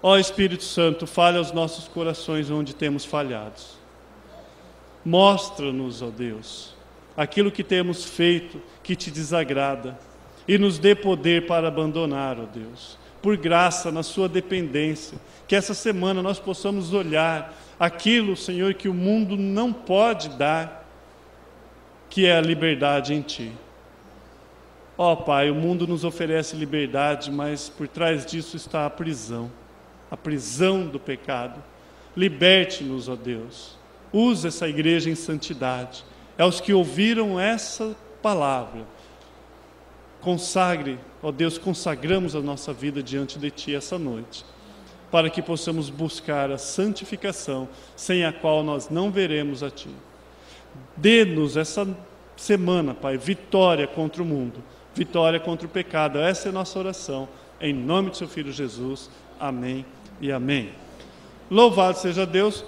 Ó Espírito Santo, fale aos nossos corações onde temos falhado. Mostra-nos, ó Deus, aquilo que temos feito que te desagrada e nos dê poder para abandonar, ó Deus, por graça, na sua dependência. Que essa semana nós possamos olhar aquilo, Senhor, que o mundo não pode dar, que é a liberdade em Ti. Ó Pai, o mundo nos oferece liberdade, mas por trás disso está a prisão do pecado. Liberte-nos, ó Deus. Use essa igreja em santidade. É os que ouviram essa palavra. Consagre, ó Deus, consagramos a nossa vida diante de Ti essa noite, para que possamos buscar a santificação, sem a qual nós não veremos a Ti. Dê-nos essa semana, Pai, vitória contra o mundo, vitória contra o pecado. Essa é a nossa oração, em nome de Seu Filho Jesus. Amém e amém. Louvado seja Deus.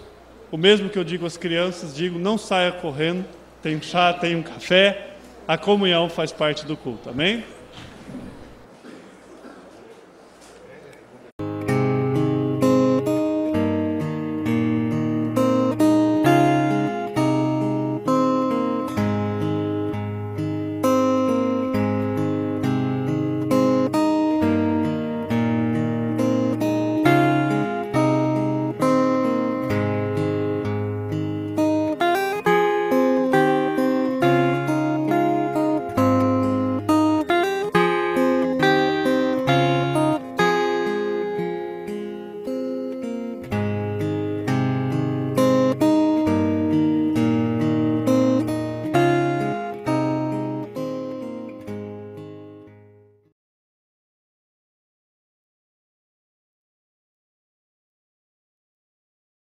O mesmo que eu digo às crianças, digo: não saia correndo, tem um chá, tem um café, a comunhão faz parte do culto, amém?